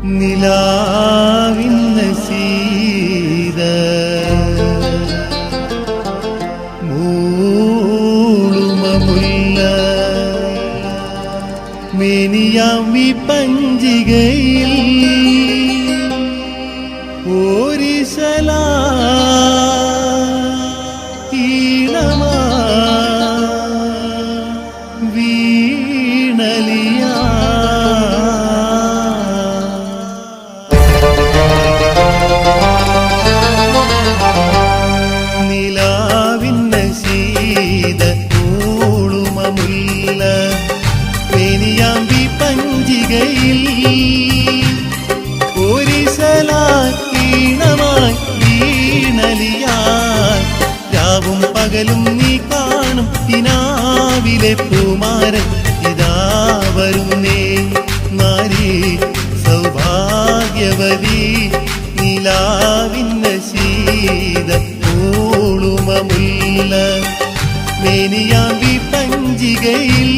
നിലാവിൻ നസീദ മൂളുമമുല്ല മേനിയാമി പഞ്ചികയിൽ ഓരിസലാ ഈണമാ വീണലിയാ നിലാവിൻ നസീദ മൂളുമമുല്ല മേനിയാമ്പി പഞ്ചികയിൽ ഒരിസലാക്കീണമായി വീണലിയാൻ രാവും പകലും നീ കാണും കിനാവിലെ പൂമാരൻ ഇതാ വരുന്നേ നാരി സൗഭാഗ്യവതി നിലാവിൻ നസീദ മൂളുമമുല്ല മേനിയാമ്പി പഞ്ചികയിൽ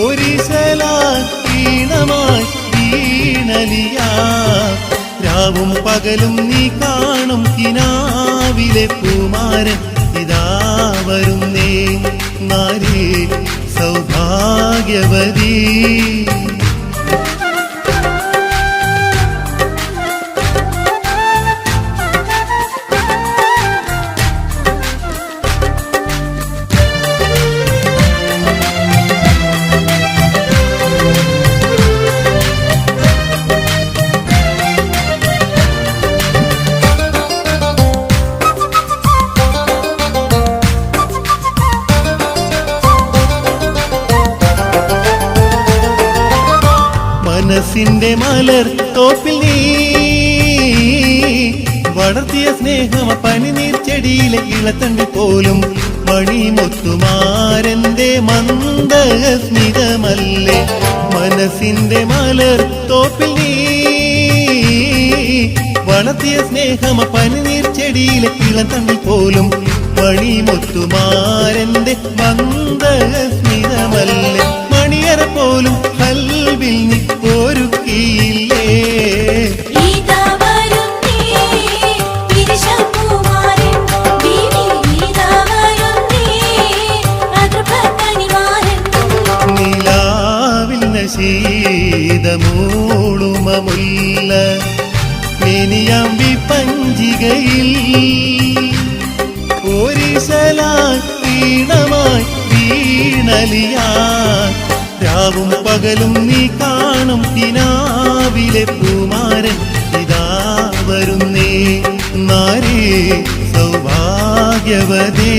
ഒരിസലാക്കീണമായി വീണലിയാ രാവും പകലും നീ കാണും കിനാവിലെ പൂമാരൻ ഇതാ വരുന്നേ നാരി സൗഭാഗ്യവതി മനസ്സിന്റെ മലർ തോപ്പിൽ നീ വളർത്തിയ സ്നേഹമ പനിനീർ ചെടിയിലെ ഇളത്തണ്ടി പോലും മണിമുത്തുമാരന്റെ മന്ദസ്മിതമല്ലേ മനസ്സിന്റെ മലർ തോപ്പിൽ നീ വളർത്തിയ സ്നേഹമ പനിനീർ ചെടിയിലെ ഇളത്തണ്ടി പോലും മണിമുത്തുമാരന്റെ മന്ദസ്മിതമല്ലേ മണിയറ പോലും കൽവിൽ നീ ഒരുക്കിയില്ലേ നിലാവിൽ നസീദ മൂളുമമുല്ല മേനിയാമ്പി പഞ്ചികയിൽ ഒരിസലാക്കീണമായി വീണലിയാൻ രാവും പകലും നീ കാണും കിനാവിലെ പൂമാരൻ ഇതാ വരുന്നേ നാരി സൗഭാഗ്യവതേ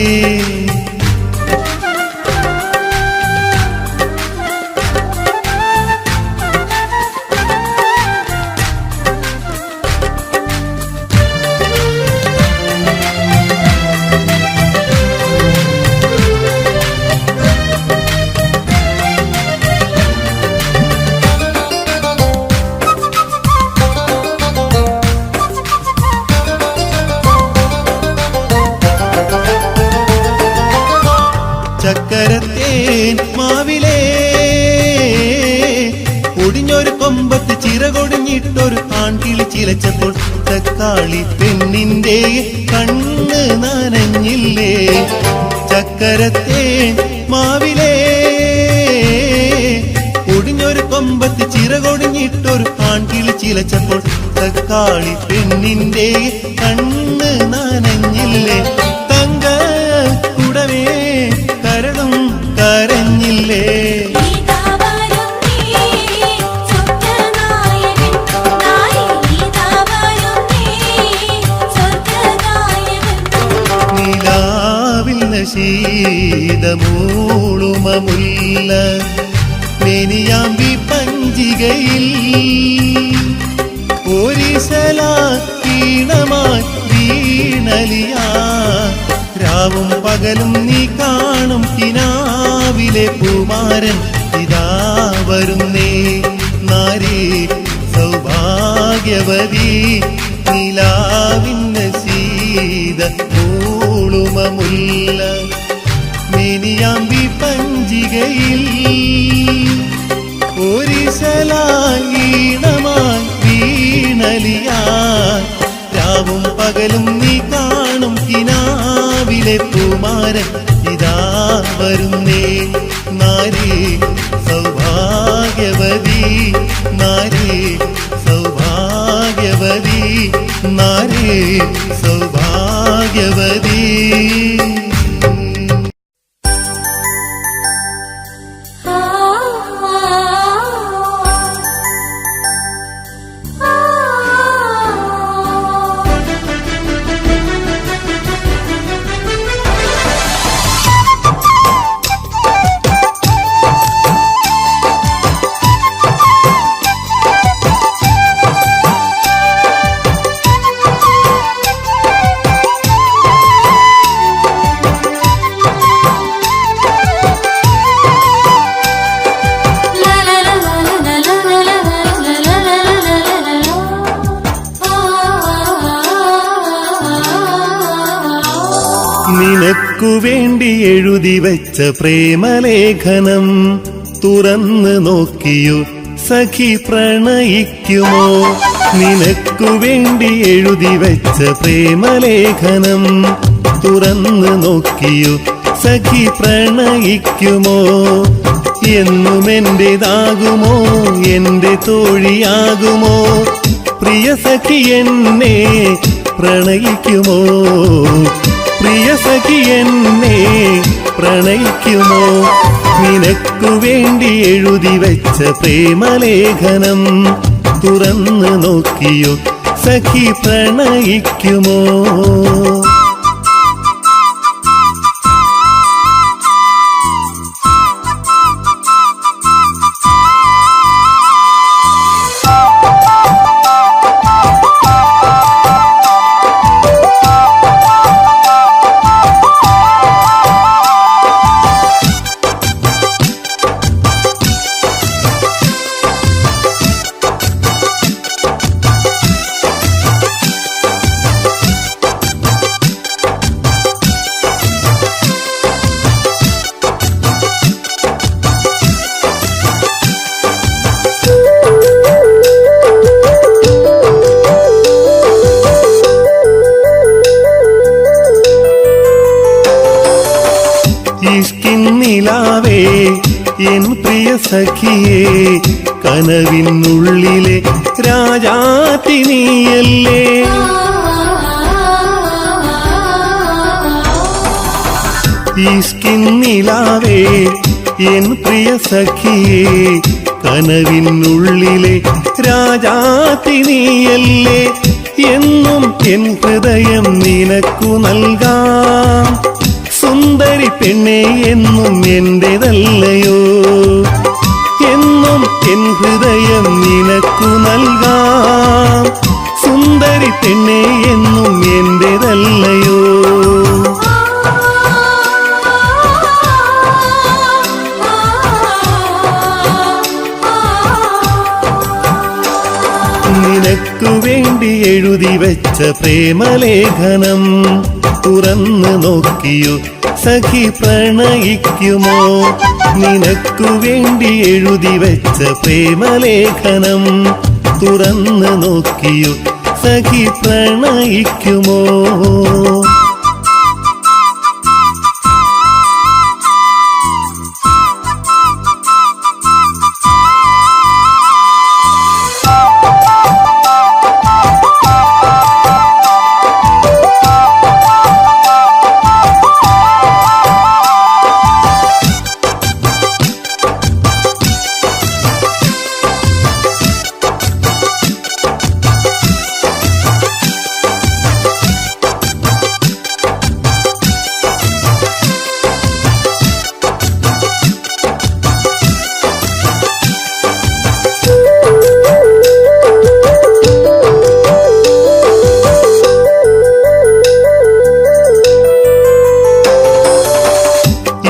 ചക്കരത്തേൻ മാവിലേ ഒടിഞ്ഞൊരു കൊമ്പത്ത് ചിറകൊടിഞ്ഞിട്ടൊരു ആൺകിളി ചിലച്ചപ്പോൾ തക്കാളി പെണ്ണിന്റെ കണ്ണ് നനഞ്ഞില്ലേ ചക്കരത്തേൻ മാവിലേ ഒടിഞ്ഞൊരു കൊമ്പത്ത് ചിറകൊടിഞ്ഞിട്ടൊരു ആൺകിളി ചിലച്ചപ്പോൾ തക്കാളി പെണ്ണിന്റെ കണ്ണ് നനഞ്ഞില്ലേ തങ്ക കുടവേ കരളും കരഞ്ഞില്ലേ നിലാവിൽ നസീദ മൂളുമമുല്ല മേനിയാമ്പി പഞ്ചികയിൽ ഒരിസലാക്കീണമായി വീണലിയാ രാവും പകലും നീ കാണും കിനാവിലെ പൂമാരൻ ഇതാ വരുന്നേ നാരി സൗഭാഗ്യവതി നിലാവിൻ നസീദ മൂളുമമുല്ല മേനിയാമ്പി പഞ്ചികയിൽ ഓരിശലായി ഈണമായി വീണലിയായി രാവും പകലും നീ കാണും കിനാവിലെ പൂമാരൻ ഇതാ വരുന്നേ നാരി സൗഭാഗ്യവതി നാരി സൗഭാഗ്യവതി നാരി സൗഭാഗ്യവതി. നിനക്കു വേണ്ടി എഴുതി വെച്ച പ്രേമലേഖനം തുറന്നു നോക്കിയോ സഖി പ്രണയിക്കുമോ? നിനക്കു വേണ്ടി എഴുതി വെച്ച പ്രേമലേഖനം തുറന്നു നോക്കിയോ സഖി പ്രണയിക്കുമോ? എന്നും എന്റേതാകുമോ എന്റെ തോഴിയാകുമോ? പ്രിയ സഖി എന്നെ പ്രണയിക്കുമോ? പ്രിയ സഖി എന്നെ പ്രണയിക്കുമോ? നിനക്കു വേണ്ടി എഴുതി വെച്ച പ്രേമലേഖനം തുറന്നു നോക്കിയോ സഖി പ്രണയിക്കുമോ? നിലാവേ എൻ പ്രിയ സഖിയേ കനവിനുള്ളിലെ രാജാത്തിനിയല്ലേ? നിലാവേ എൻ പ്രിയ സഖിയേ കനവിനുള്ളിലെ രാജാത്തിനിയല്ലേ? എന്നും എൻ ഹൃദയം നിനക്കു നൽകാം സുന്ദരി പെണ്ണെ എന്നും എന്റേതല്ലയോ? എന്നും എൻ ഹൃദയം നിനക്കു നൽകാം സുന്ദരി പെണ്ണെ എന്നും എന്റേതല്ലയോ? നിനക്കു വേണ്ടി എഴുതി വെച്ച പ്രേമലേഖനം തുറന്നു നോക്കിയോ സഖി പ്രണയിക്കുമോ? നിനക്കു വേണ്ടി എഴുതി വെച്ച പ്രേമലേഖനം തുറന്നു നോക്കിയോ സഖി പ്രണയിക്കുമോ?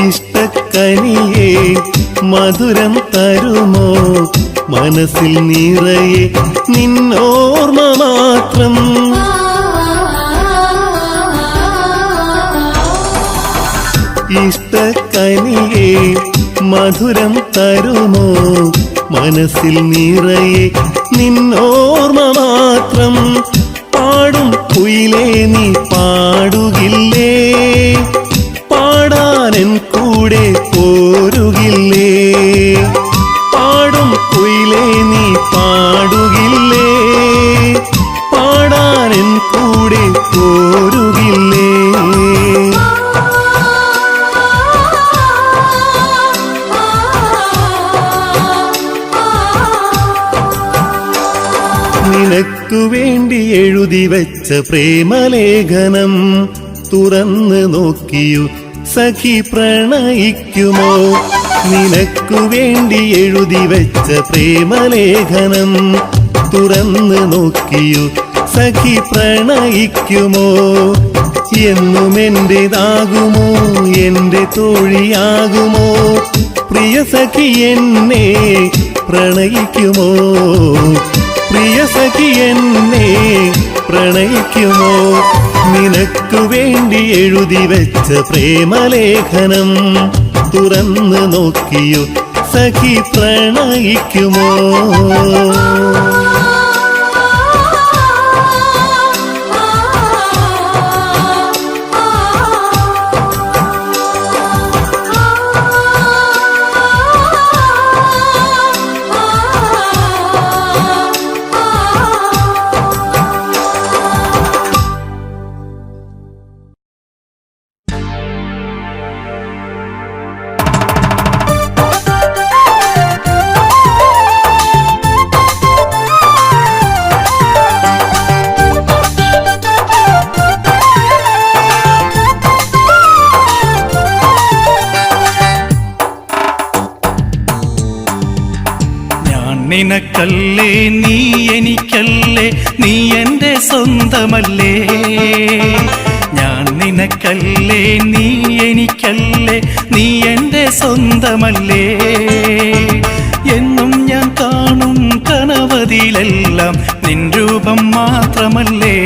ഇഷ്ടക്കനിയേ മധുരം തരുമോ? മനസ്സിൽ നിറയെ നിന്നോർമ്മ മാത്രം. ഇഷ്ടക്കനിയേ മധുരം തരുമോ? മനസ്സിൽ നിറയെ നിന്നോർമ്മ മാത്രം. പാടും കുയിലേ നീ പാടുകില്ലേ, പാടാനെൻ കൂടെ പോരുകില്ലേ. പാടും കുയിലേ നീ പാടുകില്ലേ, പാടാനെൻ കൂടെ പോരുകില്ലേ. നിനക്കു വേണ്ടി എഴുതി വെച്ച പ്രേമലേഖനം തുറന്ന് നോക്കിയു സഖി പ്രണയിക്കുമോ. നിനക്കു വേണ്ടി എഴുതി വെച്ച പ്രേമലേഖനം തുറന്ന് നോക്കിയു സഖി പ്രണയിക്കുമോ. എന്നും എന്റേതാകുമോ, എന്റെ തോഴിയാകുമോ, പ്രിയ സഖി എന്നെ പ്രണയിക്കുമോ, പ്രിയ സഖി എന്നെ പ്രണയിക്കുമോ. നിനക്കു വേണ്ടി എഴുതി വെച്ച പ്രേമലേഖനം തുറന്ന് നോക്കിയോ സഖി പ്രണയിക്കുമോ. നിനക്കല്ലേ നീ എനിക്കല്ലേ, നീ എൻ്റെ സ്വന്തമല്ലേ. ഞാൻ നിനക്കല്ലേ നീ എനിക്കല്ലേ, നീ എൻ്റെ സ്വന്തമല്ലേ. എന്നും ഞാൻ കാണും കനവതിലെല്ലാം നിൻ രൂപം മാത്രമല്ലേ.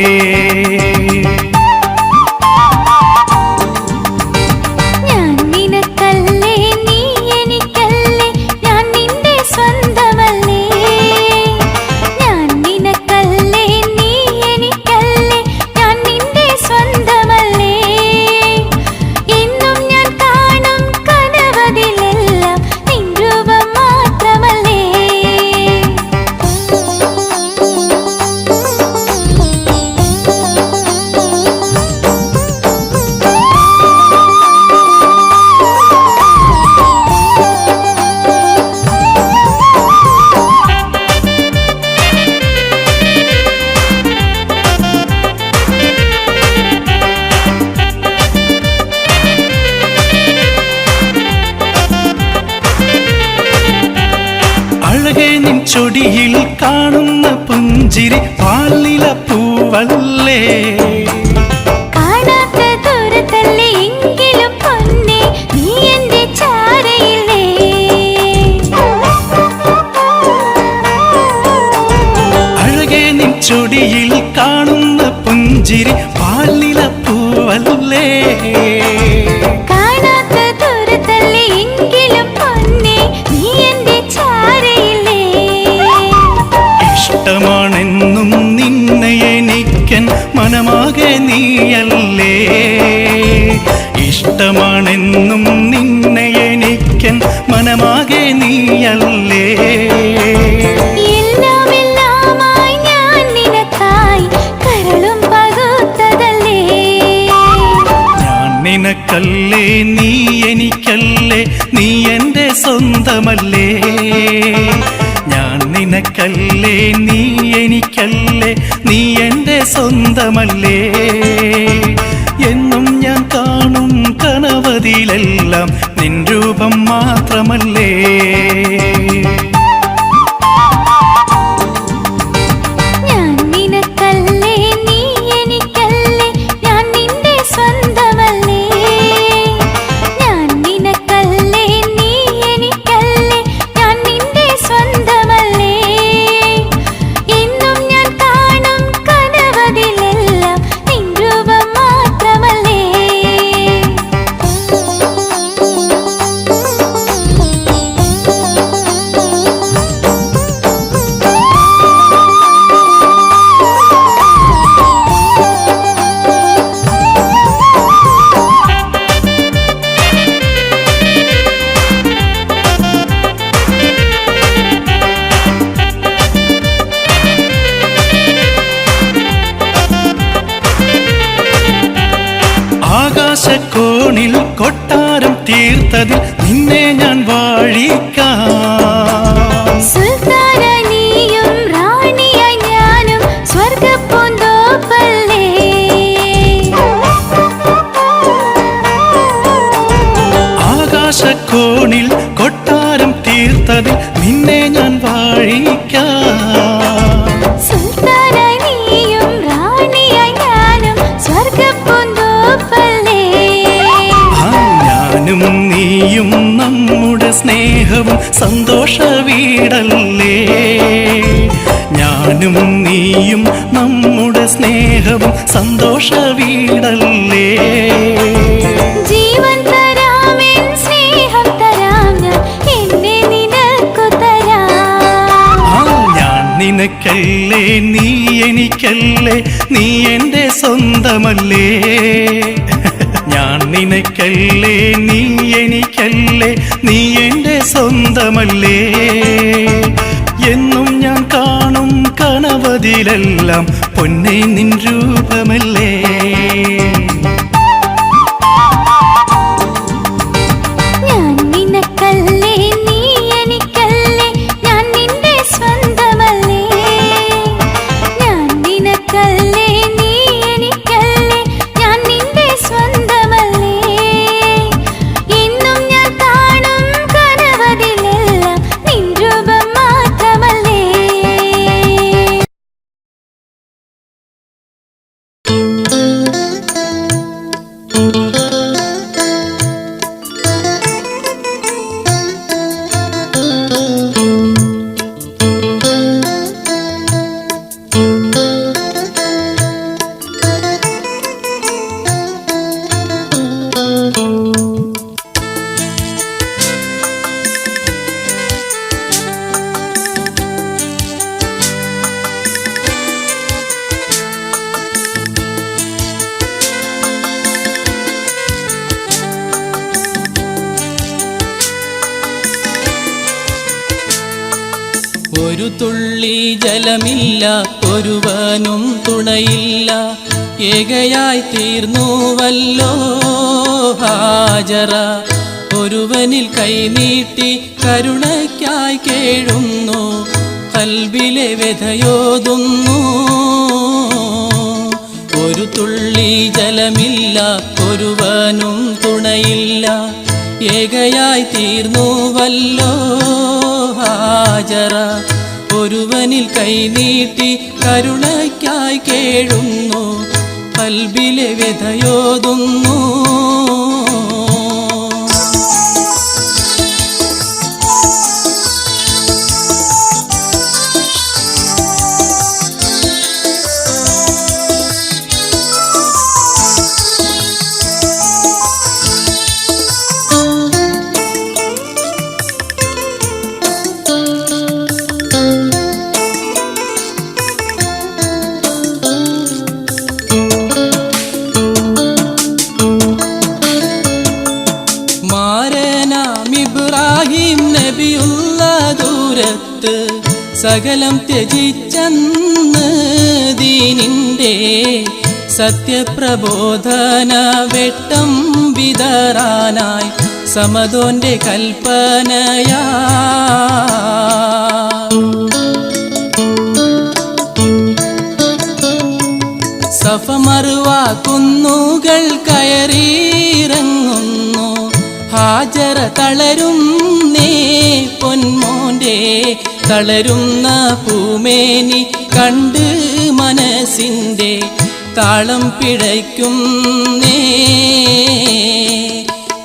ചൊടിയിൽ കാണുന്ന പുഞ്ചിരി പാലില പൂവല്ലേ. കാണാത്ത ദൂരത്തല്ലേ എങ്കിലും പൊന്നേ നീ എൻ്റെ ചാരയില്ലേ. അഴകേ നിൻ ചൊടിയിൽ കാണുന്ന പുഞ്ചിരി പാലില പൂവല്ലേ. കാണാത്ത ദൂരത്തല്ലേ എങ്കിലും പൊന്നേ നീ എൻ്റെ ചാരയില്ലേ. ഇഷ്ടമാണെന്നും നിന്നെ എനിക്കൻ മനമാകെ നീയല്ലേ. ഇഷ്ടമാണെന്നും നിന്നെ എനിക്കൻ മനമാകെ നീയല്ലേ. എല്ലാം എല്ലാമായി ഞാൻ നിനക്കായി കരളും പകുത്തതല്ലേ. ഞാൻ നിനക്കല്ലേ നീ എനിക്കല്ലേ, നീ എൻ്റെ സ്വന്തമല്ലേ. ഞാൻ നിനക്കല്ലേ നീ എനിക്കല്ലേ, നീ എൻ്റെ സ്വന്തമല്ലേ. എന്നും ഞാൻ കാണും കനവതിലെല്ലാം നിൻ രൂപം മാത്രമല്ലേ. കോണിൽ കൊട്ടാരം തീർത്തതിൽ നിന്നെ ഞാൻ വാഴിക്കാം. സുൽത്താനായി നീയും റാണിയായി ഞാനും സ്വർഗപ്പൂന്തോപ്പല്ലേ. ആകാശക്കോണിൽ കൊട്ടാരം തീർത്തതിൽ നിന്നെ ഞാൻ വാഴിക്കാം. സുൽത്താനായി നീയും റാണിയായി ഞാനും സ്വർഗപ്പൂന്തോപ്പല്ലേ. ഞാനും നീയും നമ്മുടെ സ്നേഹവും സന്തോഷ വീടല്ലേ. ഞാനും നീയും നമ്മുടെ സ്നേഹവും സന്തോഷ വീടല്ലേ. ജീവൻ തരാം എൻ സ്നേഹം തരാം ഞാൻ എന്നെ നിനക്കു തരാം. ഞാൻ നിനക്കല്ലേ നീ എനിക്കല്ലേ നീ എൻ്റെ സ്വന്തമല്ലേ. ഞാൻ നിനക്കല്ലേ നീ എനിക്കല്ലേ നീ എൻ്റെ സ്വന്തമല്ലേ. എന്നും ഞാൻ കാണും കനവതിലെല്ലാം പൊന്നേ നിൻ രൂപമല്ലേ. ഞാൻ നിനക്കല്ലേ നീ എനിക്കല്ലേ ഞാൻ നിന്റെ സ്വന്തമല്ലേ. ഞാൻ നിനക്കല്ലേ നീ എനിക്കല്ലേ ഞാൻ നിന്റെ സ്വന്തമല്ലേ. എന്നും ഞാൻ കാണും കനവതിലെല്ലാം നിൻ രൂപം മാത്രമല്ലേ. ഒരു തുള്ളി ജലമില്ല ഒരുവനും തുണയില്ല ഏകയായി തീർന്നുവല്ലോ ഹാജറ. ഒരുവനിൽ കൈനീട്ടി കരുണയ്ക്കായി കേഴുന്നു കൽബിലെ വ്യഥയോതുന്നു. ഒരു തുള്ളി ജലമില്ല ഒരുവനും തുണയില്ല ഏകയായി തീർന്നുവല്ലോ ഹാജറ. ഒരുവനിൽ കൈനീട്ടി കരുണയ്ക്കായി കേഴുന്നു കൽബിലെ വ്യഥയോതുന്നു. ഇബ്രാഹിം നബിയുള്ള ദൂരത്ത് സകലം ത്യജിച്ചന്ന് ദീനിന്റെ സത്യപ്രബോധന വെട്ടം വിതറാനായി സമദോന്റെ കൽപ്പനയാ. സഫ മർവ കുന്നുകൾ കയറിയിറങ്ങുന്നു ഹാജറ. തളരുന്നേ പൊന്മോന്റെ തളരുന്ന പൂമേനി കണ്ട് മനസ്സിൻ്റെ താളം പിഴയ്ക്കുന്നേ.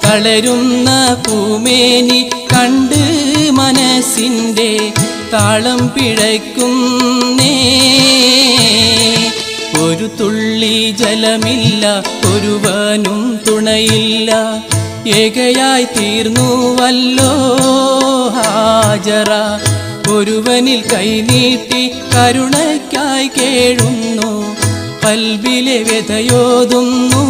തളരുന്ന പൂമേനി കണ്ട് മനസ്സിൻ്റെ താളം പിഴയ്ക്കുന്നേ. ഒരു തുള്ളി ജലമില്ല ഒരുവനും തുണയില്ല ഏകയായി തീർന്നുവല്ലോ ഹാജറ. ഒരുവനിൽ കൈനീട്ടി കരുണയ്ക്കായി കേഴുന്നു കൽബിലെ വ്യഥയോതുന്നു.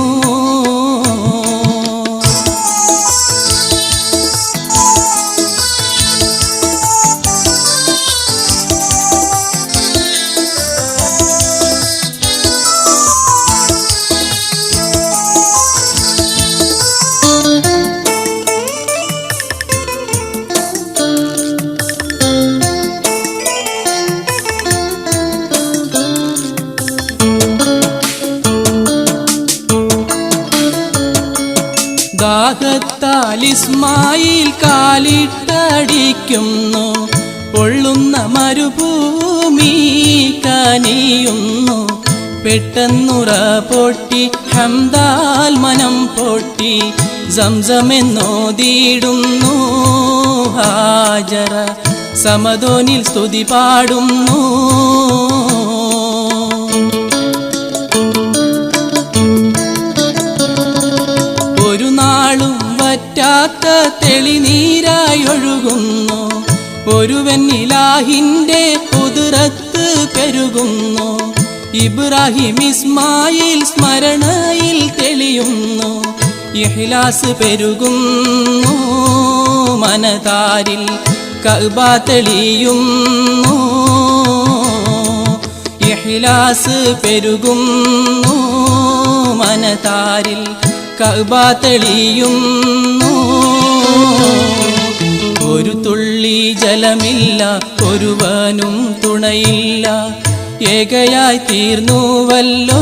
ഹാലിസ്മായിൽ കാലിട്ടടിക്കുന്നു പൊള്ളുന്ന മരുഭൂമി കനിയുന്നു പെട്ടെന്നുറ പൊട്ടി ഹംദാൽ മനം പൊട്ടി സംസമെന്നോതിടുന്നു ഹാജറ സമദോനിൽ സ്തുതി പാടുന്നു ഒരു നാളും വറ്റാത്ത തെളിനീരായി ഒഴുകുന്നു ഒരുവൻ ഇലാഹിന്റെ കുദ്റത്ത് പെരുകുന്നു ഇബ്രാഹിം ഇസ്മായിൽ സ്മരണയിൽ തെളിയുന്നു ഇഖ്ലാസ് പെരുകുന്നു മനതാരിൽ കഅബ തെളിയുന്നു ഇഖ്ലാസ് പെരുകുന്നു മനതാരിൽ കഅബ തെളിയുന്നു ഒരു തുള്ളി ജലമില്ല ഒരുവനും തുണയില്ല ഏകയായി തീർന്നുവല്ലോ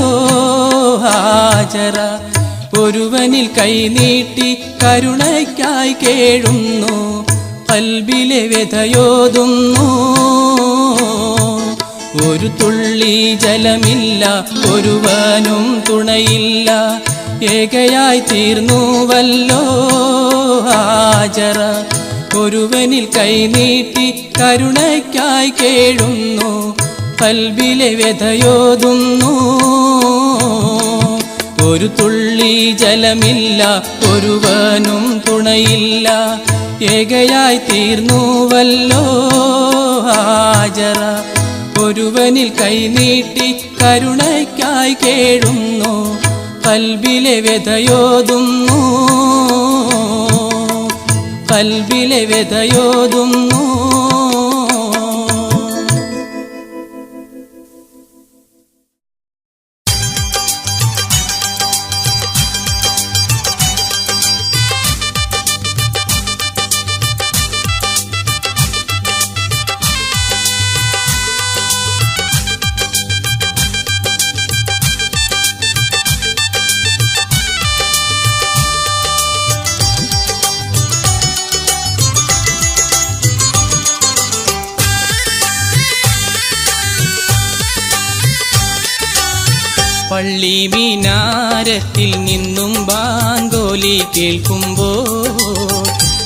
ഹാജറ ഒരുവനിൽ കൈനീട്ടി കരുണയ്ക്കായി കേഴുന്നു ഖൽബിലെ വ്യഥയോതുന്നു ഒരു തുള്ളി ജലമില്ല ഒരുവനും തുണയില്ല ഏകയായി തീർന്നുവല്ലോ ഹാജറ ഒരുവനിൽ കൈനീട്ടി കരുണയ്ക്കായി കേഴുന്നു ഖൽബിലെ വ്യഥയോതുന്നു ഒരു തുള്ളി ജലമില്ല ഒരുവനും തുണയില്ല ഏകയായി തീർന്നുവല്ലോ ഹാജറ ഒരുവനിൽ കൈനീട്ടി കരുണയ്ക്കായി കേഴുന്നു ഖൽബിലെ വ്യഥയോതുന്നു ഖൽബിലെ വ്യഥയോതുന്നു പള്ളി മിനാരത്തിൽ നിന്നും ബാങ്കോലി കേൾക്കുമ്പോൾ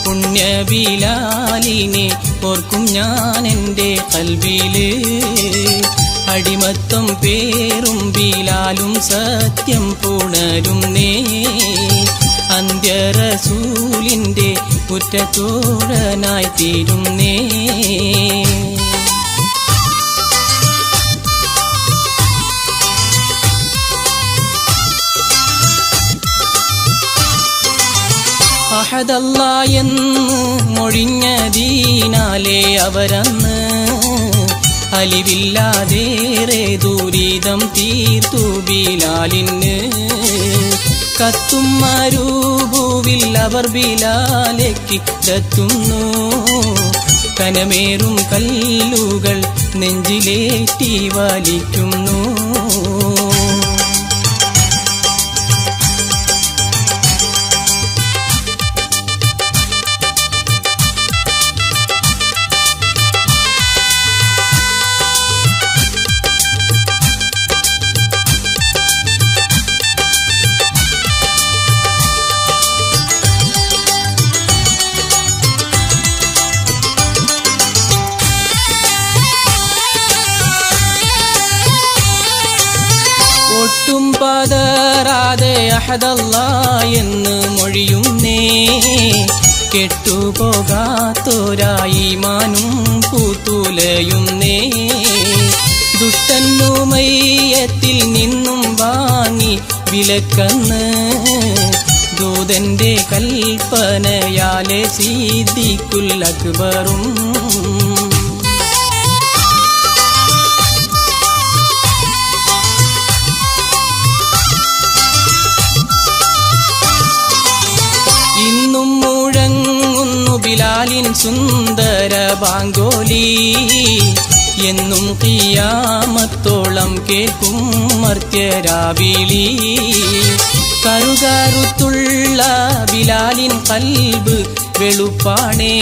പുണ്യബിലാലിനെ ഓർക്കും ഞാൻ എൻ്റെ ഖൽബില് അടിമത്തം പേറും ബിലാലും സത്യം പുണരുന്നേ അന്ത്യറസൂലിൻ്റെ കുറ്റത്തോഴനായി തീരുന്നേ അഹദല്ല എന്ന് മൊഴിഞ്ഞതീനാലേ അവരന്ന് അലിവില്ലാതേറെ ദുരിതം തീർത്തു ബിലാലിന് കത്തും മരുഭൂവിൽ അവർ ബിലാലെത്തിക്കുന്നു കനമേറും കല്ലുകൾ നെഞ്ചിലേറ്റി വലിക്കുന്നു ഒട്ടും പതറാതെ അഹദല്ല എന്ന് മൊഴിയുന്നേ കെട്ടുപോകാത്തോരായിമാനും പൂത്തുലയുന്നേ ദുഷ്ടന്നുമയ്യത്തിൽ നിന്നും വാങ്ങി വിലക്കന്ന് ദൂതന്റെ കൽപ്പനയാലെ സിദ്ദീഖുൽ അക്ബറും ഇന്നും മുഴങ്ങുന്നു ബിലാലിൻ സുന്ദര ബാങ്കോലി എന്നും ഖിയാമത്തോളം കേൾക്കും മർത്യരാവിളി കറുകറുത്തുള്ള ബിലാലിൻ കൽബ് വെളുപ്പാണേ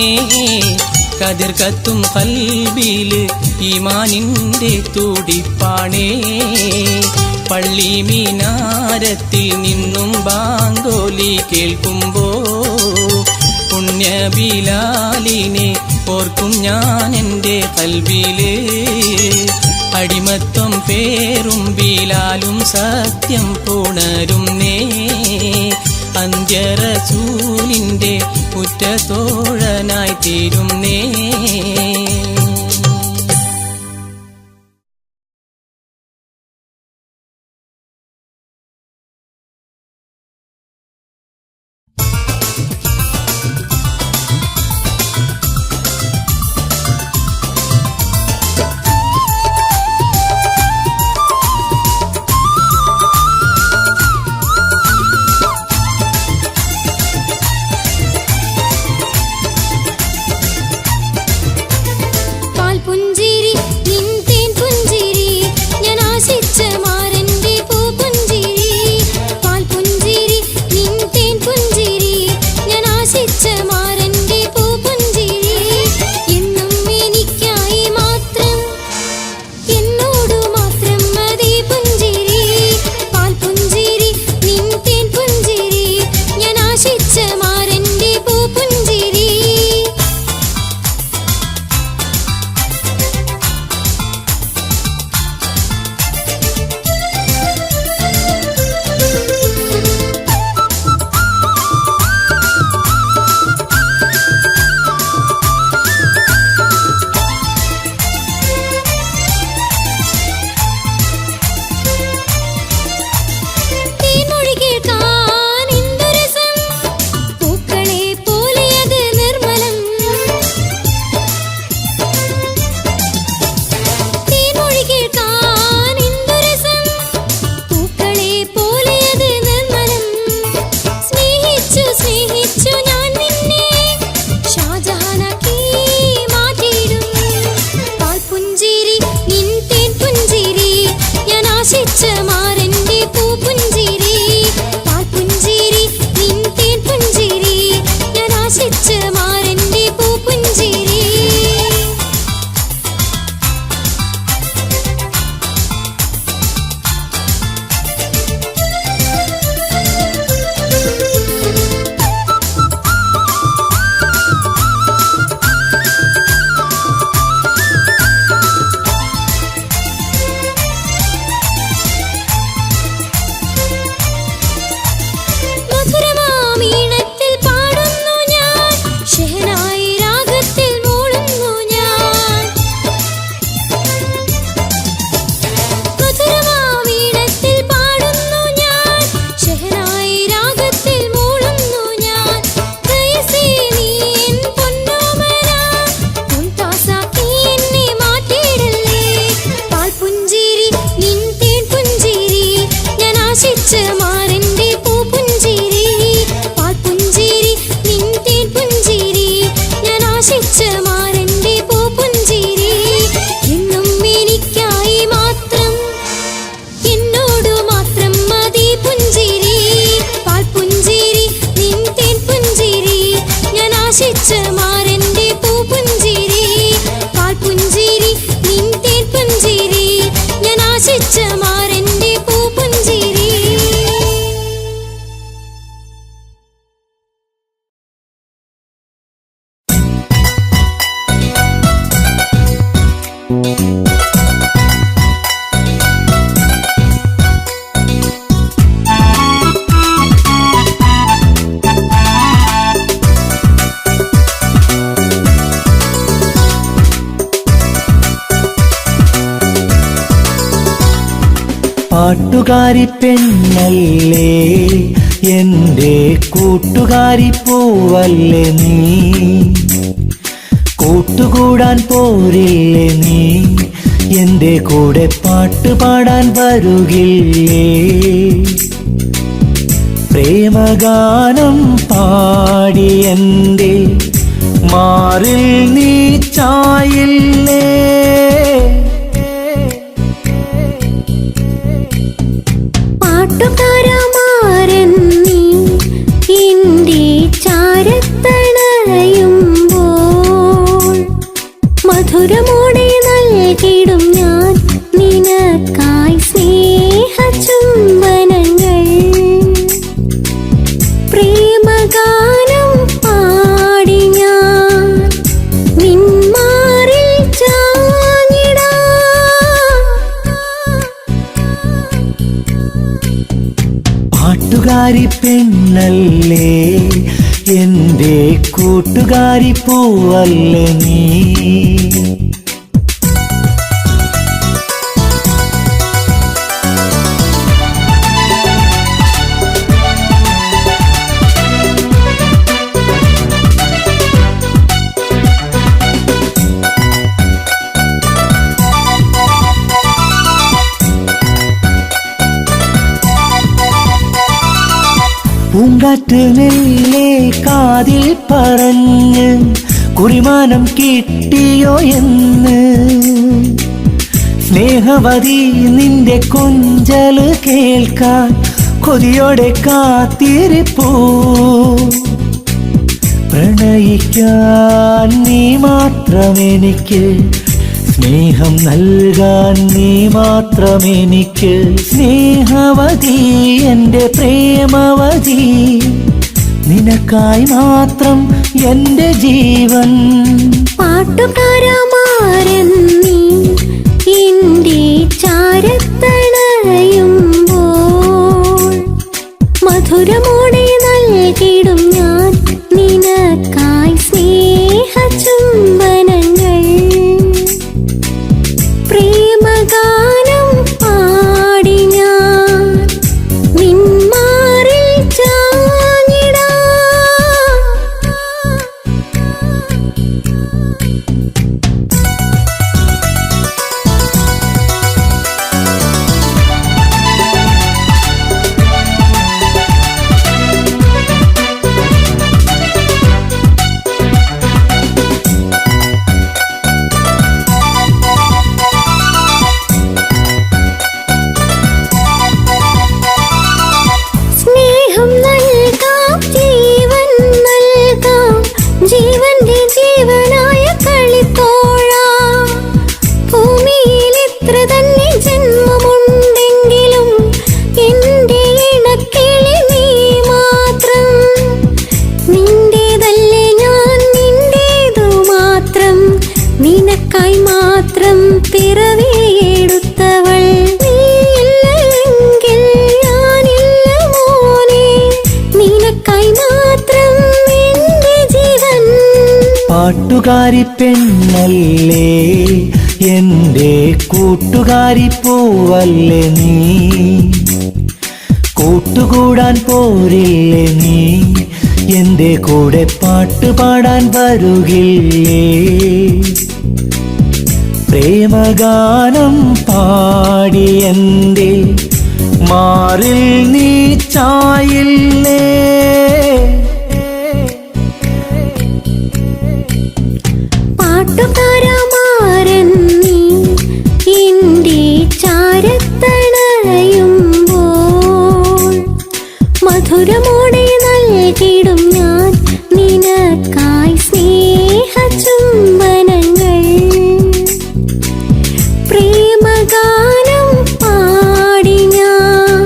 കതിർ കത്തും കൽബില് ഈമാനിന്റെ തുടിപ്പാണേ പള്ളി മിനാരത്തിൽ നിന്നും ബാങ്കോലി കേൾക്കുമ്പോ പുണ്യ ബിലാലിനെ ഓർക്കും ഞാൻ എൻ്റെ കൽബില് അടിമത്വം പേരും ബിലാലും സത്യം പുണരുന്നേ അന്ത്യറസൂലിന്റെ ഉറ്റതോഴനായി തീരുന്നേ പാട്ടുകാരി പെണ്ണല്ലേ എൻ്റെ കൂട്ടുകാരി പൂവല്ലേ നീ, കൂട്ടുകൂടാൻ പോരില്ലേ നീ, എൻ്റെ കൂടെ പാട്ടുപാടാൻ വരുകില്ലേ? പ്രേമഗാനം പാടി എൻ്റെ മാറിൽ നീ ചായില്ലേ? പാട്ടുകാരന്മാരൻ കൂട്ടുകാരി പെണ്ണല്ലേ, എൻ്റെ കൂട്ടുകാരി പൂവല്ലേ നീ. പൂങ്കാറ്റ് മെല്ലെ കാതിൽ പറഞ്ഞ് കുറിമാനം കിട്ടിയോ എന്ന്, സ്നേഹവതി നിന്റെ കൊഞ്ചല് കേൾക്കാൻ കൊതിയോടെ കാത്തിരിപ്പൂ. പ്രണയിക്കാൻ നീ മാത്രമെനിക്ക്, സ്നേഹം നൽകാൻ നീ മാത്രമെനിക്ക്. സ്നേഹവതി എൻ്റെ പ്രേമവതി, നിനക്കായി മാത്രം എൻ്റെ ജീവൻ. പാട്ടുകാരമാരൻ നീ എൻ്റെ ചാരത്തണയുമ്പോൾ, മധുരമോടെ നൽകിടും ഞാൻ നിനക്കായി സ്നേഹചുംബനങ്ങൾ. പ്രേമഗാനം പാടി ഞാൻ നിന്മാറിൽ ചാഞ്ഞിടാം. ജീവന്റെ ജീവനായ കളിത്തോഴ, ഭൂമിയിൽ എത്ര തന്നെ ജന്മമുണ്ടെങ്കിലും എൻ്റെ ഇണക്കിളി നീ മാത്രം. നിന്റേതല്ലേ ഞാൻ നിന്റേതു മാത്രം, നിനക്കായി മാത്രം പിറവിയെടുത്തവൾ. നീയില്ലെങ്കിൽ ഞാനില്ല മോനെ, നിനക്കായി മാത്രം പാട്ടുകാരി പെണ്ണല്ലേ, എൻ്റെ കൂട്ടുകാരി പൂവല്ലേ നീ. കൂട്ടുകൂടാൻ പോരില്ലേ നീ, എൻ്റെ കൂടെ പാട്ടുപാടാൻ വരുകില്ലേ. പ്രേമഗാനം പാടി എൻ്റെ മാറിൽ നീ ചായില്ലേ. പാട്ടുകാരമാരൻ നീ എൻ്റെ ചാരത്തണയുമ്പോൾ, മധുരമോടെ നൽകിടും ഞാൻ നിനക്കായി സ്നേഹചുംബനങ്ങൾ. പ്രേമഗാനം പാടി ഞാൻ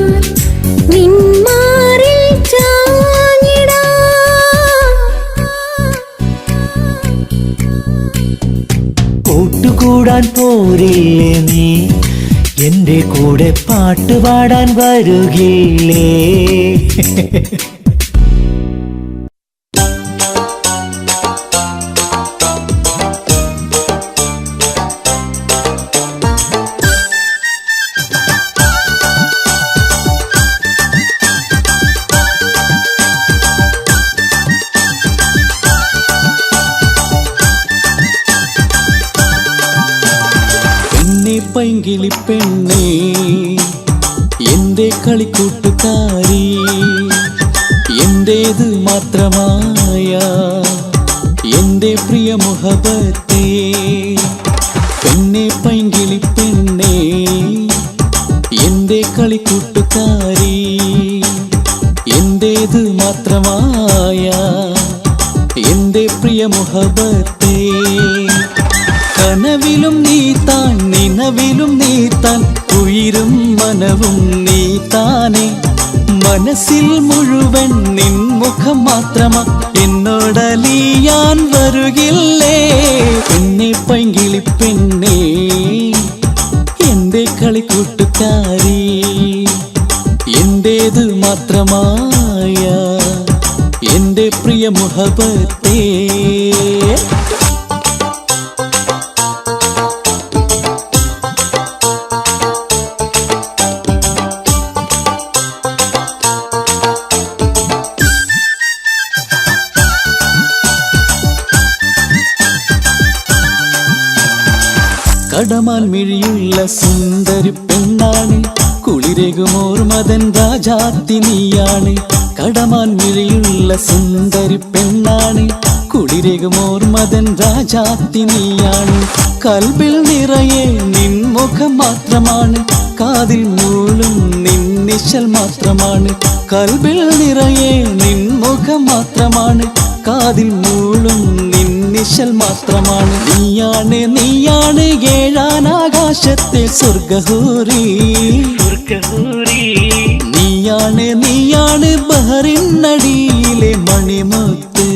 നിന്മാറിൽ ചാഞ്ഞിടാം. കൂട്ടുകൂടാൻ പോരില്ലേ നീ, എൻ്റെ കൂടെ പാട്ടുപാടാൻ വരുകില്ലേ. പൈങ്കിളി പെണ്ണേ, എൻ്റെ കളിക്കൂട്ടുകാരി, എൻ്റേത് മാത്രമായ എൻ്റെ പ്രിയ മുഹബത്തേ. പെണ്ണെ പൈങ്കിളി പെണ്ണേ, എൻ്റെ കളിക്കൂട്ടുകാരി, എൻ്റേത് മാത്രമായ എൻ്റെ പ്രിയ മുഹബത്തേ. കനവിലും നീ താൻ, നിനവിലും നീ താൻ, ഉയിരും മനവും നീ താനേ. മനസ്സിൽ മുഴുവൻ നിൻ മുഖം മാത്രമാ, എന്നോടലിയാൻ വരുകില്ലേ. പെണ്ണെ പൈങ്കിളി പെണ്ണേ, എൻ്റെ കളിക്കൂട്ടുകാരി, എൻ്റേത് മാത്രം മാത്രമായ എൻ്റെ പ്രിയ മുഹബത്തേ. കടമാൻ മിഴിയുള്ള സുന്ദരി പെണ്ണാണ്, കുളിരകുമോർമതൻ രാജാത്തി നീയാണ്. കടമാൻ മിഴിയുള്ള സുന്ദരി പെണ്ണാണ്, കുളിരകുമോർമതൻ രാജാത്തി നീയാണ്. കൽബിൽ നിറയെ നിൻമുഖം മാത്രമാണ്, കാതിൽ മൂളും നിന്നിശൽ മാത്രമാണ്. കൽബിൽ നിറയെ നിൻമുഖം മാത്രമാണ്, കാതിൽ മൂളും നിന്നിശൽ മാത്രമാണ്. നീയാണ് നീയാണ് ഏഴാനാകാശത്തെ സ്വർഗഹൂറി, നീയാണ് നീയാണ് ബഹറിനടിയിലെ മണിമുത്ത്.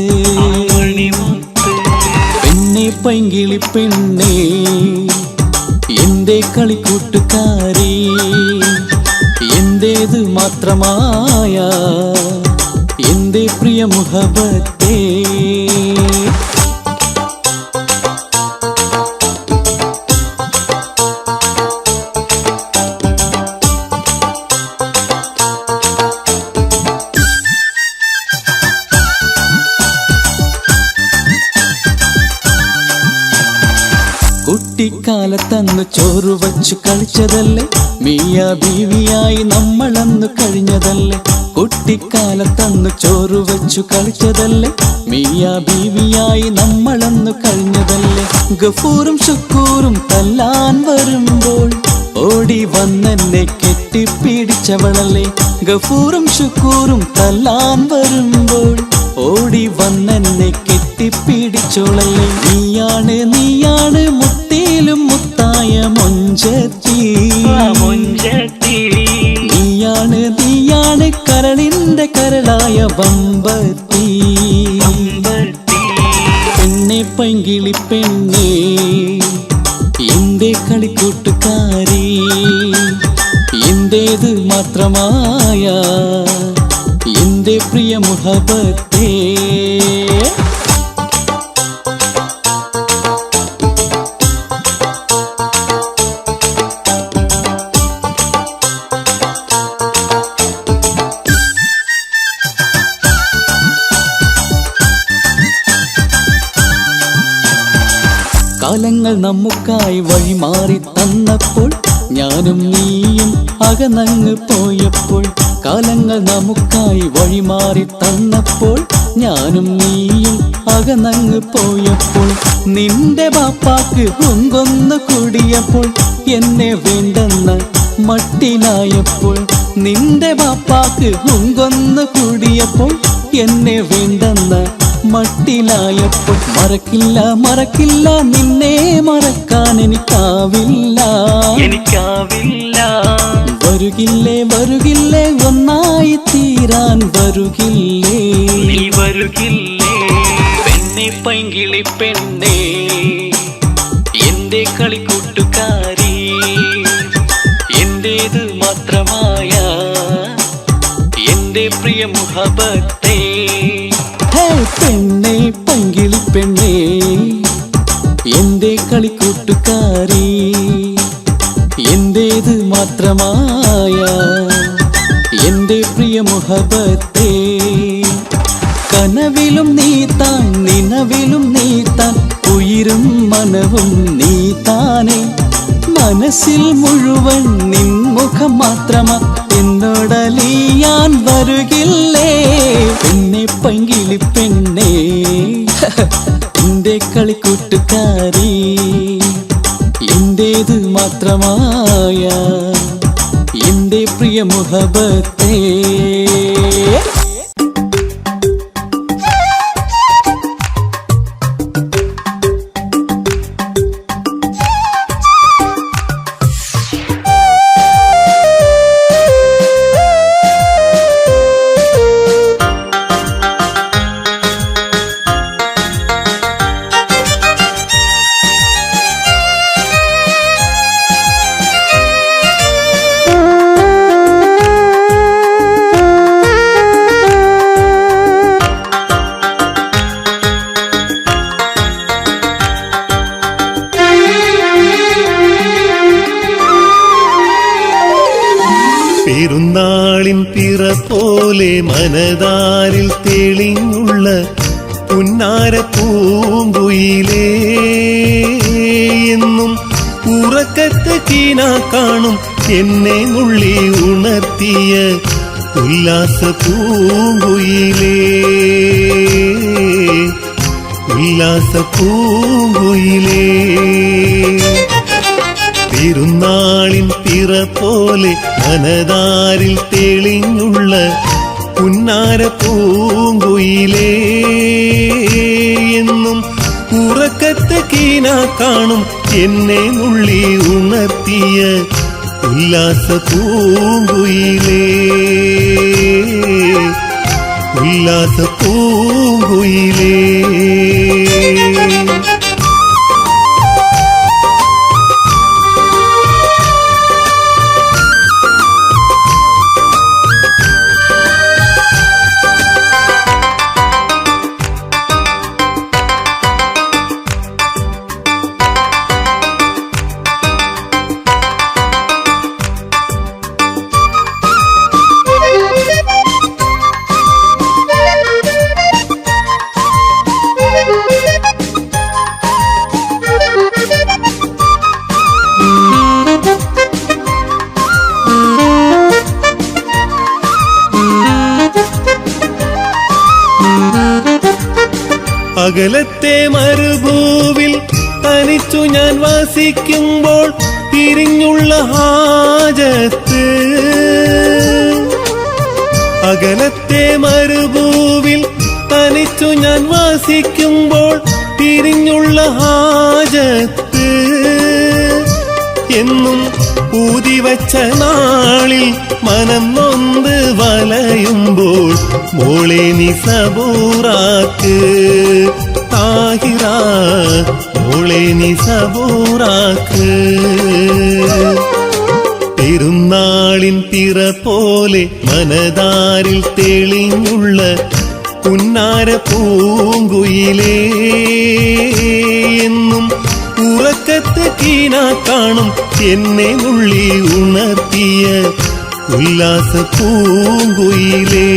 പെണ്ണെ പൈങ്കിളി പെണ്ണേ, എൻ്റെ കളിക്കൂട്ടുകാരി, എൻ്റേത് മാത്രമായ എൻ്റെ പ്രിയ മുഹബത്തേ. കുട്ടിക്കാലത്തന്ന് ചോറ് വച്ചു കളിച്ചതല്ലേ, മിയ ബീവിയായി നമ്മളന്ന് കഴിഞ്ഞതല്ലേ. കുട്ടിക്കാലത്തന്ന് ചോറ് വച്ചു കളിച്ചതല്ലേ, മിയ ബീവിയായി നമ്മളന്ന് കഴിഞ്ഞതല്ലേ. ഗഫൂറും ശുക്കൂറും തല്ലാൻ വരുമ്പോൾ ഓടി വന്നെന്നെ കെട്ടിപ്പിടിച്ചവളല്ലേ. ഗഫൂറും ശുക്കൂറും തല്ലാൻ വരുമ്പോൾ ഓടി വന്നെന്നെ കെട്ടിപ്പിടിച്ചോളല്ലേ. നീയാണ് നീയാണ് മുത്തിയിലും മുത്തായ മൊഞ്ചത്തി, നീയാണ് നീയാണ് കരളിന്റെ കരളായ വമ്പത്തി. പെണ്ണെ പൈങ്കിളി പെണ്ണേ, എൻ്റെ കളിക്കൂട്ടുകാരി, എൻ്റേത് മാത്രമായ എൻ്റെ പ്രിയ മുഹബത്തേ. കാലങ്ങൾ നമുക്കായി വഴിമാറി തന്നപ്പോൾ ഞാനും നീയും അകന്നങ്ങ് പോയപ്പോൾ. കാലങ്ങൾ നമുക്കായി വഴിമാറി തന്നപ്പോൾ ഞാനും നീയും അകന്നങ്ങ് പോയപ്പോൾ. നിന്റെ ബാപ്പാക്ക് ഹുങ്കൊന്നു കൂടിയപ്പോൾ എന്നെ വേണ്ടെന്ന് മട്ടിലായപ്പോൾ. നിന്റെ ബാപ്പാക്ക് ഹുങ്കൊന്നു കൂടിയപ്പോൾ എന്നെ വേണ്ടെന്ന് മട്ടിലായപ്പോൾ. മറക്കില്ല മറക്കില്ല നിന്നെ മറക്കാൻ എനിക്കാവില്ല, വരുകില്ലേ വരുകില്ലേ ഒന്നായി തീരാൻ വരുകില്ലേ. പെണ്ണെ പൈങ്കിളി പെണ്ണേ, എൻ്റെ കളിക്കൂട്ടുകാരി, എൻ്റേത് മാത്രമായ എൻ്റെ പ്രിയ മുഹബത്തേ. പെണ്ണെ പൈങ്കിളി പെണ്ണേ, എൻ്റെ കളിക്കൂട്ടുകാരി, എൻ്റേത് മാത്രമായ എൻ്റെ പ്രിയ മുഹബത്തേ. കനവിലും നീ താൻ, നിനവിലും നീ താൻ, ഉയിരും മനവും നീ താനേ. മനസ്സിൽ മുഴുവൻ നിൻമുഖം മാത്രമാ, എന്നോടലിയാൻ വരുകില്ലേ. പെണ്ണെ പൈങ്കിളി പെണ്ണേ, എൻ്റെ കളിക്കൂട്ടുകാരി, എൻ്റേത് മാത്രമായ എൻ്റെ പ്രിയ മുഹബത്തേ. പെരുന്നാളിൻ പിറ പോലെ മനതാരിൽ തെളിഞ്ഞുള്ള പുന്നാര പൂങ്കുയിലേ എന്നും ഉറക്കത്ത് കീന കാണും എന്നെ നുള്ളി ഉണർത്തിയ ഉല്ലാസ പൂങ്കുയിലേ ഉല്ലാസ പൂങ്കുയിലേ പെരുന്നാളിൻ പിറ പോലെ മനതാരിൽ തെളിഞ്ഞുള്ള പുന്നാര പൂങ്കുയിലേ എന്നും ഉറക്കത്ത് കീന കാണും എന്നെ നുള്ളി ഉണർത്തിയ ഉല്ലാസ പൂങ്കുയിലേ ഉല്ലാസ പൂങ്കുയിലേ അകലത്തെ മരുഭൂവിൽ തനിച്ചു ഞാൻ വസിക്കുമ്പോൾ തിരിഞ്ഞുള്ള ഹാജത്ത് അകലത്തെ മരുഭൂവിൽ തനിച്ചു ഞാൻ വസിക്കുമ്പോൾ തിരിഞ്ഞുള്ള ഹാജത്ത് എന്നും ഊതിവച്ച നാളിൽ മനം നൊന്ത് വലയുമ്പോൾ മോളെ നീ സബൂറാക്ക് താഹിറ മോളെ നീ സബൂറാക്ക് പെരുന്നാളിൻ പിറ പോലെ മനതാരിൽ തെളിഞ്ഞുള്ള പുന്നാര പൂങ്കുയിലേ എന്നും ഉറക്കത്ത് കീന കാണും എന്നെ നുള്ളി ഉണർത്തിയ ഉല്ലാസ പൂങ്കുയിലേ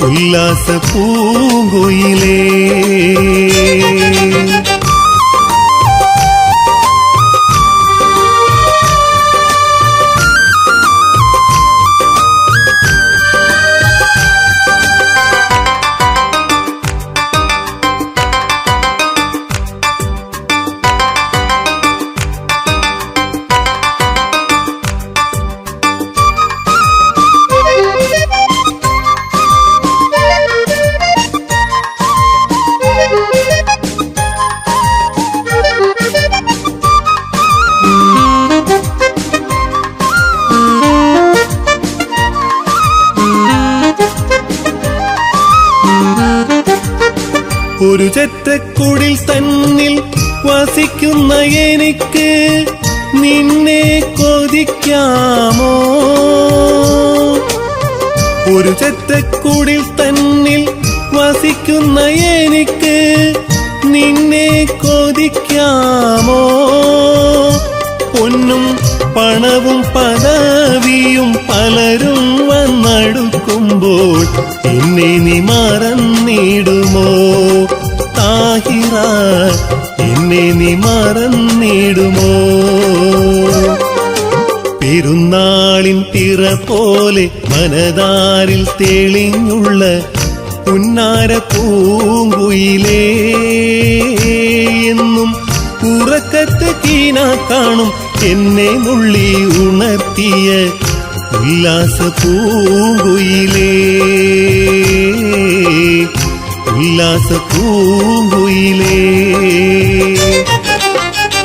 ഉല്ലാസ പൂങ്കുയിലേ ഒരു ചെറ്റക്കുടിൽ തന്നിൽ വസിക്കുന്ന എനിക്ക് നിന്നെ കൊതിക്കാമോ ഒരു ചെറ്റക്കുടിൽ തന്നിൽ വസിക്കുന്ന എനിക്ക് നിന്നെ കൊതിക്കാമോ പൊന്നും പണവും പദവിയും പലരും വന്നടുക്കുമ്പോൾ എന്നെ നീ മറന്നിടുമോ താഹിറ എന്നെ നീ മറന്നിടുമോ പെരുന്നാളിൻ പിറ പോലെ മനതാരിൽ തെളിഞ്ഞുള്ള പുന്നാര പൂങ്കുയിലേ എന്നും ഉറക്കത്ത് കീന കാണും എന്നെ നുള്ളി ഉണർത്തിയ ഉല്ലാസ പൂങ്കുയിലേ ഉല്ലാസ പൂങ്കുയിലേ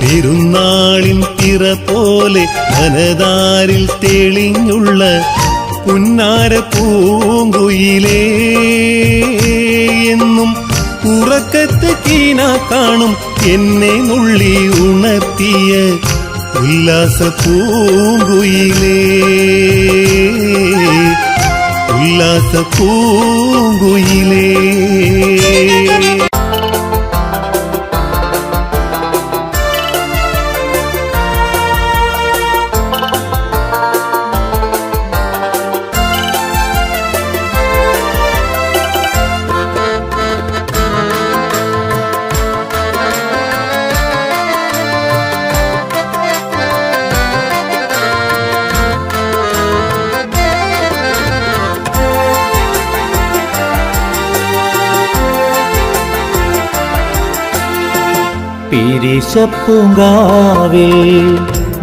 പെരുന്നാളിൻ പിറ പോലെ മനതാരിൽ തെളിഞ്ഞുള്ള പുന്നാര പൂങ്കുയിലേ എന്നും ഉറക്കത്ത് കീന കാണും എന്നെ നുള്ളി ഉണർത്തിയ ഉല്ലാസ പൂങ്കുയിലേ ഉല്ലാസ പൂങ്കുയിലേ ഇരിശപ്പൂങ്കാവിൽ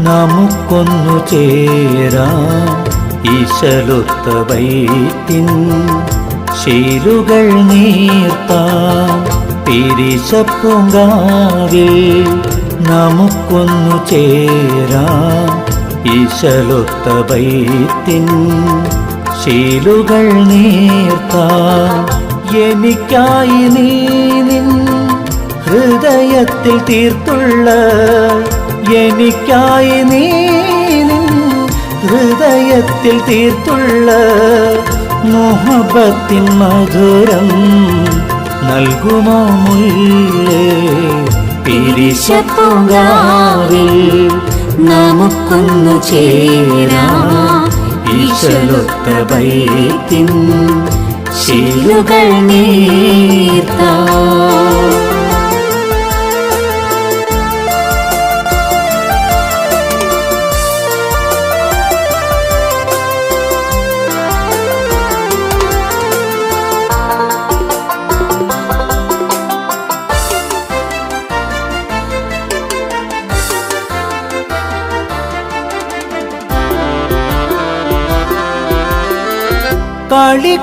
നമുക്കൊന്നു ചേരാം ഈശലൊത്ത വൈത്തിൻ ശീലുകൾ നീർത്താം ഇരിശപ്പൂങ്കാവിൽ നമുക്കൊന്നു ചേരാം ഈശലൊത്ത വൈത്തിൻ ശീലുകൾ നീർത്താം എനിക്കായി നീ നിൻ ഹൃദയത്തിൽ തീർത്തുള്ള എനിക്കായി നീ നിൻ ഹൃദയത്തിൽ തീർത്തുള്ള മുഹബത്തിൻ മധുരം നൽകുമോ മുല്ലേ ഇരിശപ്പൂങ്കാവിൽ നമുക്കൊന്നു ചേരാം ഈശലൊത്ത വൈത്തിൻ ശീലുകൾ നീർത്താം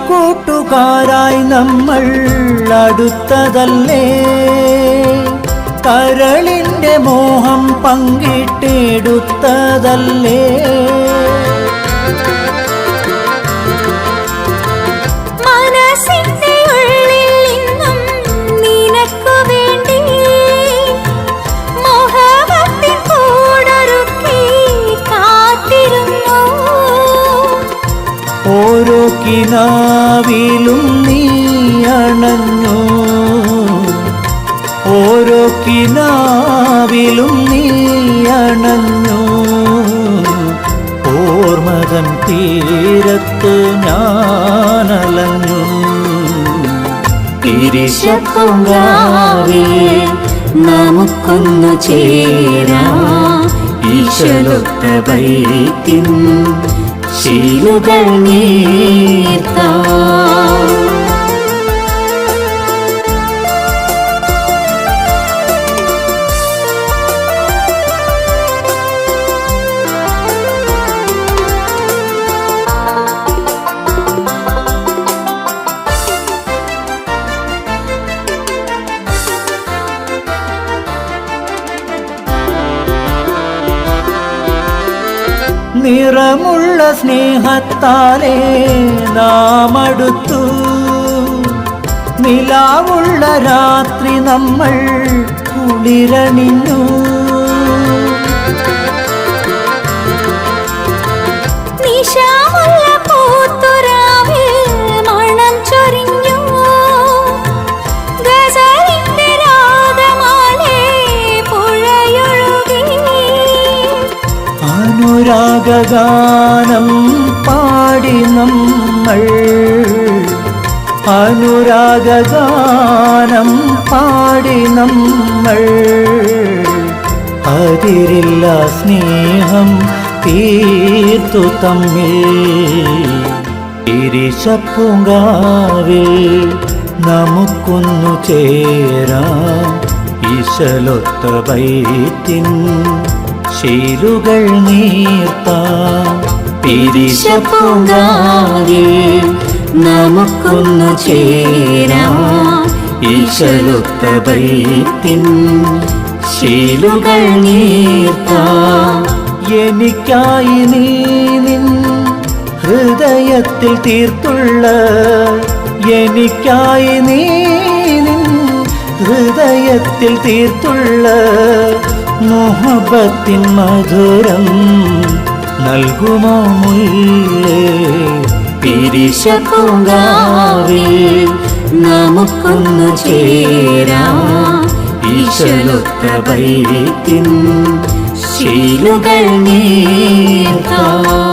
കളിക്കൂട്ടുകാരായി നമ്മൾ അടുത്തതല്ലേ കരളിൻ്റെ മോഹം പങ്കിട്ടെടുത്തതല്ലേ മനസ്സിന്റെ ഉള്ളിൽ നിന്നും നിനക്കു വേണ്ടി മോഹവത്തിൻ കൂടൊരുക്കി കാത്തിരുന്നു ഓരോ കിനാവിലും നീ അണഞ്ഞു ഓരോ കിനാവിലും നീ അണഞ്ഞു ഓർമ്മതൻ തീരത്ത് ഞാനലഞ്ഞു ഇരിശപ്പൂങ്കാവിൽ നമുക്കൊന്നു ചേരാം ഈശലൊത്ത വൈത്തിൻ ശീലുകൾ നീർത്താം നിറമുള്ള സ്നേഹത്താലേ നാം അടുത്തു നിലാവുള്ള രാത്രി നമ്മൾ കുളിരണിഞ്ഞു നിശാമുള്ള പൂത്തുരാവിൽ മണം ചൊരിഞ്ഞു ഗസലിന്റെ രാഗമാലേ പുഴയൊഴുകി അനുരാഗഗാനം പാടി നമ്മൾ അനുരാഗഗാനം പാടി നമ്മൾ അതിരില്ല സ്നേഹം തീർത്തു തമ്മിൽ ഇരിശപ്പൂങ്കാവിൽ നമുക്കൊന്നു ചേരാം ഈശലൊത്ത വൈത്തിൻ ശീലുകൾ നീർത്താം ഇരിശപ്പൂങ്കാവിൽ നമുക്കൊന്നു ചേരാം ഈശലൊത്ത വൈത്തിൻ ശീലുകൾ നീർത്താം എനിക്കായി നീ നിൻ ഹൃദയത്തിൽ തീർത്തുള്ള എനിക്കായി നീ നിൻ ഹൃദയത്തിൽ തീർത്തുള്ള മുഹബത്തിൻ മധുരം നൽകുമോ മുല്ലേ ഇരിശപ്പൂങ്കാവിൽ നമുക്കൊന്നു ചേരാം ഈശലൊത്ത വൈത്തിൻ ശീലുകൾ നീർത്താം